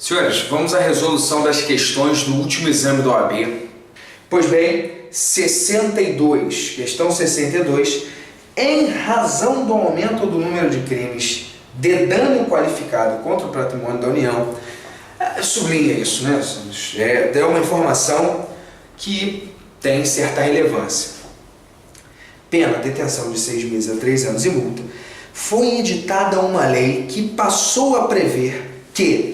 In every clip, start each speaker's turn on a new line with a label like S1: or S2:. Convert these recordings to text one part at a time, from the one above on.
S1: Senhores, vamos à resolução das questões do último exame do OAB. Pois bem, 62, questão 62, em razão do aumento do número de crimes de dano qualificado contra o patrimônio da União, sublinha isso, né? É uma informação que tem certa relevância. Pena, detenção de 6 meses a 3 anos e multa. Foi editada uma lei que passou a prever que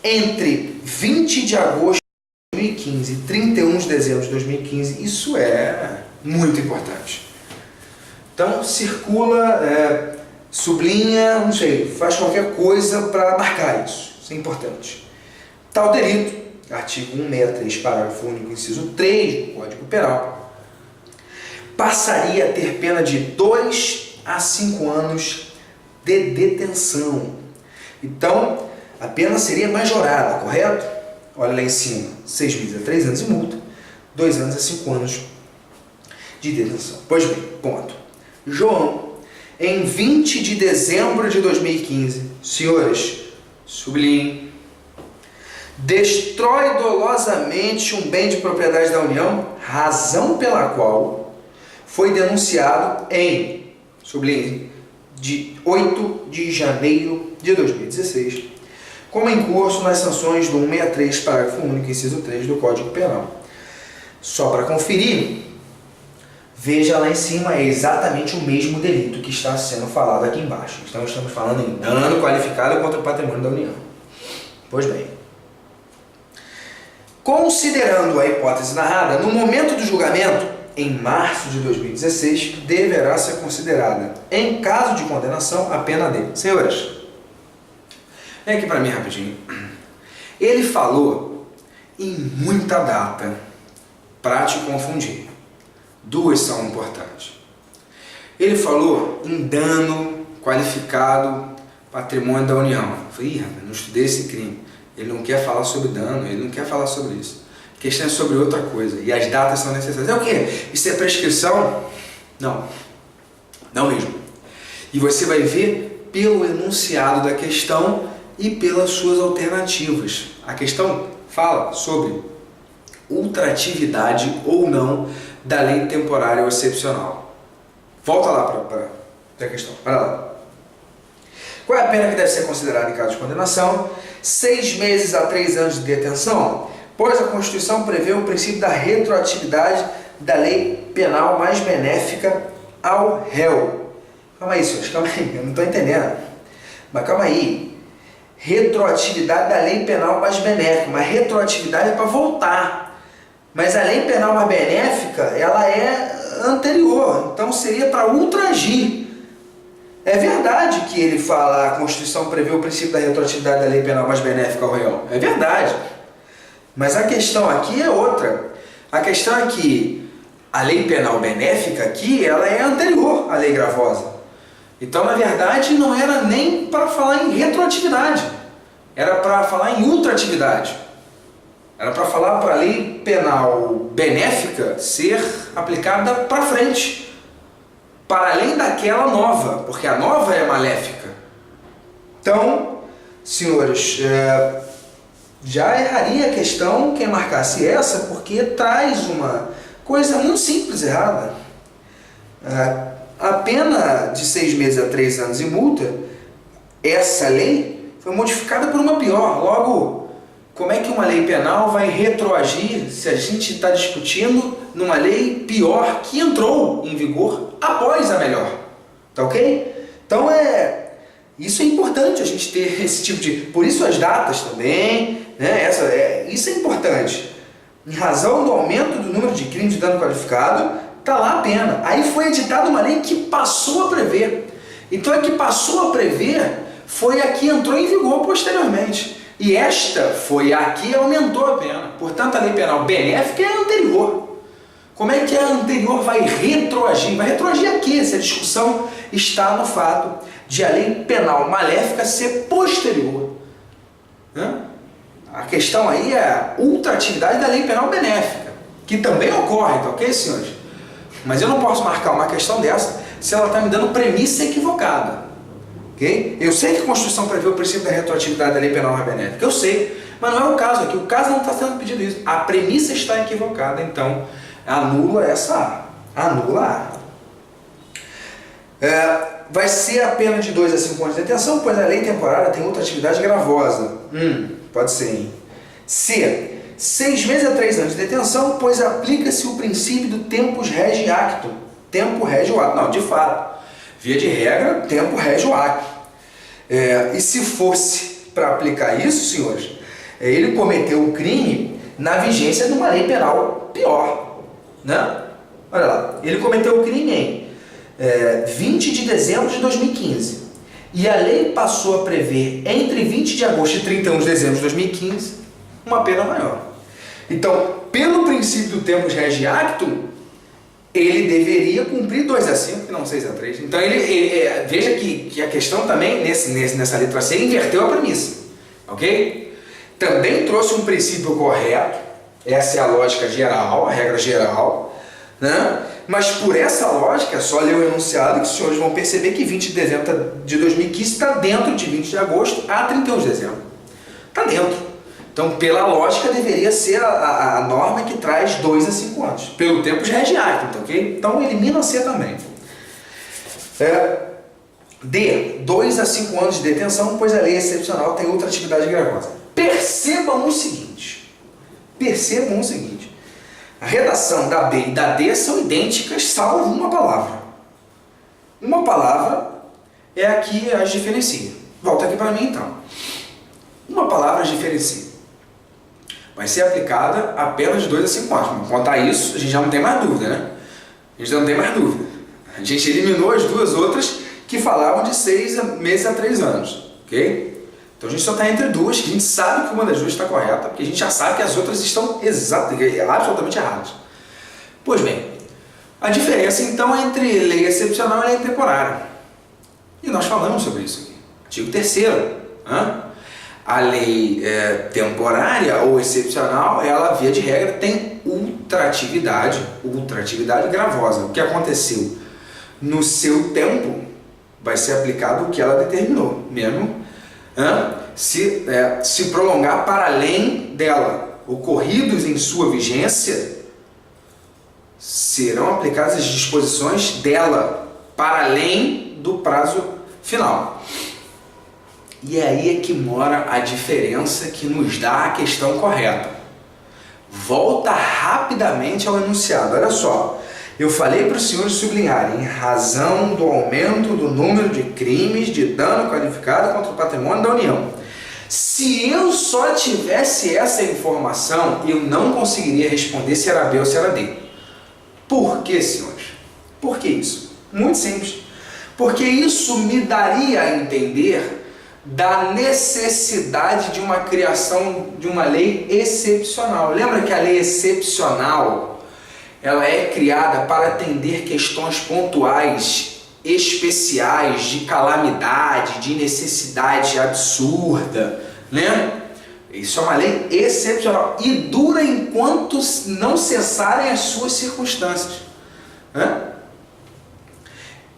S1: entre 20 de agosto de 2015 e 31 de dezembro de 2015, isso é muito importante. Então, circula, sublinha, não sei, faz qualquer coisa para marcar isso. Isso é importante. Tal delito, artigo 163, parágrafo único, inciso 3 do Código Penal, passaria a ter pena de 2 a 5 anos de detenção. Então, a pena seria majorada, correto? Olha lá em cima, 6 meses a 3 anos de multa, 2 anos a 5 anos de detenção. Pois bem, ponto. João, em 20 de dezembro de 2015, senhores, sublinhem, destrói dolosamente um bem de propriedade da União, razão pela qual foi denunciado em, sublinhe, de 8 de janeiro de 2016, como em curso nas sanções do 163, parágrafo único, inciso 3 do Código Penal. Só para conferir, veja lá em cima, é exatamente o mesmo delito que está sendo falado aqui embaixo. Então estamos falando em dano qualificado contra o patrimônio da União. Pois bem, considerando a hipótese narrada, no momento do julgamento, em março de 2016, deverá ser considerada, em caso de condenação, a pena de... Senhores, vem aqui para mim rapidinho. Ele falou em muita data para te confundir. Duas são importantes. Ele falou em dano qualificado patrimônio da União. Eu falei, ih, rapaz, não estudei esse crime. Ele não quer falar sobre dano, ele não quer falar sobre isso. A questão é sobre outra coisa. E as datas são necessárias. É o quê? Isso é prescrição? Não. Não mesmo. E você vai ver pelo enunciado da questão e pelas suas alternativas. A questão fala sobre ultratividade ou não da lei temporária ou excepcional. Volta lá para a questão. Para lá. Qual é a pena que deve ser considerada em caso de condenação? 6 meses a 3 anos de detenção, pois a Constituição prevê o princípio da retroatividade da lei penal mais benéfica ao réu. Calma aí, senhores, calma aí, eu não estou entendendo. Mas calma aí. Retroatividade da lei penal mais benéfica, mas retroatividade é para voltar. Mas a lei penal mais benéfica, ela é anterior, então seria para ultragir. É verdade que ele fala, a Constituição prevê o princípio da retroatividade da lei penal mais benéfica ao réu. É verdade. Mas a questão aqui é outra. A questão é que a lei penal benéfica aqui, ela é anterior à lei gravosa. Então, na verdade, não era nem para falar em retroatividade. Era para falar em ultratividade. Era para falar para a lei penal benéfica ser aplicada para frente. Para além daquela nova, porque a nova é maléfica. Então, senhores, já erraria a questão quem marcasse essa, porque traz uma coisa muito simples errada. A pena de 6 meses a 3 anos e multa, essa lei foi modificada por uma pior. Logo, como é que uma lei penal vai retroagir se a gente está discutindo numa lei pior que entrou em vigor após a melhor? Tá ok? Então isso é importante a gente ter esse tipo de... Por isso as datas também, né? Isso é importante. Em razão do aumento do número de crimes de dano qualificado, está lá a pena. Aí foi editada uma lei que passou a prever. Então a que passou a prever foi a que entrou em vigor posteriormente. E esta foi a que aumentou a pena. Portanto, a lei penal benéfica é a anterior. Como é que a anterior vai retroagir? Vai retroagir a quê? Se a discussão está no fato de a lei penal maléfica ser posterior. A questão aí é a ultratividade da lei penal benéfica, que também ocorre, tá ok, senhores? Mas eu não posso marcar uma questão dessa se ela está me dando premissa equivocada. Okay? Eu sei que a Constituição prevê o princípio da retroatividade da lei penal mais benéfica, eu sei. Mas não é o caso aqui, o caso não está sendo pedido isso. A premissa está equivocada, então anula essa A. Anula A. Vai ser a pena de 2 a 5 anos de detenção, pois a lei temporária tem outra atividade gravosa. Pode ser, hein? C. 6 meses a 3 anos de detenção, pois aplica-se o princípio do tempus rege actum. Tempo rege o acto. Não, de fato. Via de regra, tempo rege o acto. E se fosse para aplicar isso, senhores, ele cometeu um crime na vigência de uma lei penal pior, né? Olha lá, ele cometeu o crime em 20 de dezembro de 2015 e a lei passou a prever entre 20 de agosto e 31 de dezembro de 2015 uma pena maior. Então, pelo princípio do tempus rege actum, ele deveria cumprir 2 a 5 e não 6 a 3. Então, veja que a questão também, nessa letra C, inverteu a premissa. Ok? Também trouxe um princípio correto, essa é a lógica geral, a regra geral, né? Mas por essa lógica, só ler o enunciado que os senhores vão perceber que 20 de dezembro de 2015 está dentro de 20 de agosto a 31 de dezembro. Está dentro. Então, pela lógica, deveria ser a norma que traz 2 a 5 anos. Pelo tempo já é de acto, ok? Então, elimina C também. D. 2 a 5 anos de detenção, pois a lei excepcional tem outra atividade gravosa. Percebam o seguinte. A redação da B e da D são idênticas, salvo uma palavra. Uma palavra é a que as diferencia. Volta aqui para mim, então. Uma palavra as diferencia. Vai ser aplicada apenas de 2 a 5 anos. Vamos contar isso, a gente já não tem mais dúvida, né? A gente eliminou as duas outras que falavam de 6 meses a 3 anos, ok? Então a gente só está entre duas, que a gente sabe que uma das duas está correta, porque a gente já sabe que as outras estão absolutamente erradas. Pois bem, a diferença então é entre lei excepcional e lei temporária. E nós falamos sobre isso aqui. Artigo 3º. A lei temporária ou excepcional, ela via de regra tem ultratividade gravosa. O que aconteceu no seu tempo vai ser aplicado o que ela determinou, mesmo se prolongar para além dela, ocorridos em sua vigência, serão aplicadas as disposições dela para além do prazo final. E aí é que mora a diferença que nos dá a questão correta. Volta rapidamente ao enunciado. Olha só, eu falei para os senhores sublinharem, em razão do aumento do número de crimes de dano qualificado contra o patrimônio da União. Se eu só tivesse essa informação, eu não conseguiria responder se era B ou se era D. Por que, senhores? Por que isso? Muito simples. Porque isso me daria a entender da necessidade de uma criação de uma lei excepcional. Lembra que a lei excepcional ela é criada para atender questões pontuais, especiais, de calamidade, de necessidade absurda, né? Isso é uma lei excepcional e dura enquanto não cessarem as suas circunstâncias, né?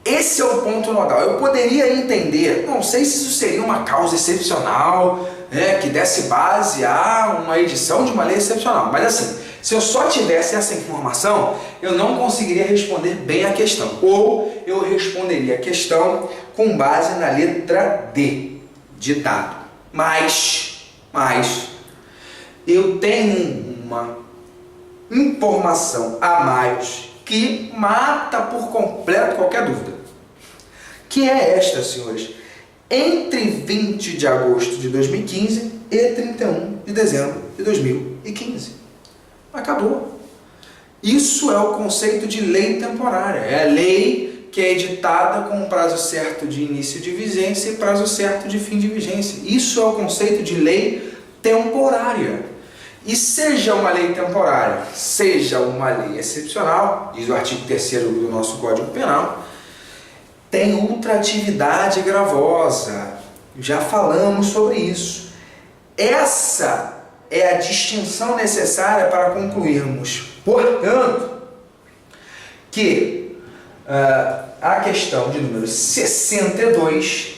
S1: Esse é o ponto nodal. Eu poderia entender, não sei se isso seria uma causa excepcional, né, que desse base a uma edição de uma lei excepcional, mas assim, se eu só tivesse essa informação, eu não conseguiria responder bem a questão, ou eu responderia a questão com base na letra D, de dado. Mas eu tenho uma informação a mais que mata por completo qualquer dúvida. Que é esta, senhores, entre 20 de agosto de 2015 e 31 de dezembro de 2015. Acabou. Isso é o conceito de lei temporária. É a lei que é editada com prazo certo de início de vigência e prazo certo de fim de vigência. Isso é o conceito de lei temporária. E seja uma lei temporária, seja uma lei excepcional, diz o artigo 3º do nosso Código Penal, tem ultratividade gravosa. Já falamos sobre isso. Essa é a distinção necessária para concluirmos, portanto, que a questão de número 62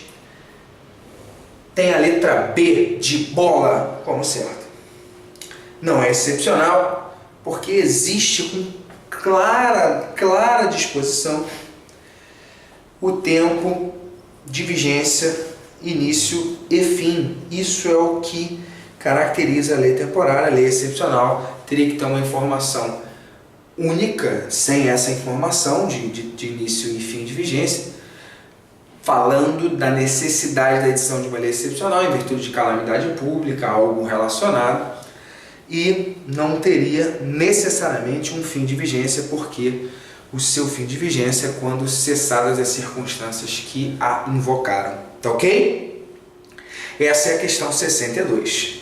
S1: tem a letra B de bola como certo. não é excepcional, porque existe com clara disposição o tempo de vigência, início e fim. Isso é o que caracteriza a lei temporária. A lei excepcional teria que ter uma informação única, sem essa informação de início e fim de vigência, falando da necessidade da edição de uma lei excepcional em virtude de calamidade pública, algo relacionado, e não teria necessariamente um fim de vigência, porque o seu fim de vigência é quando cessadas as circunstâncias que a invocaram. Tá ok? Essa é a questão 62.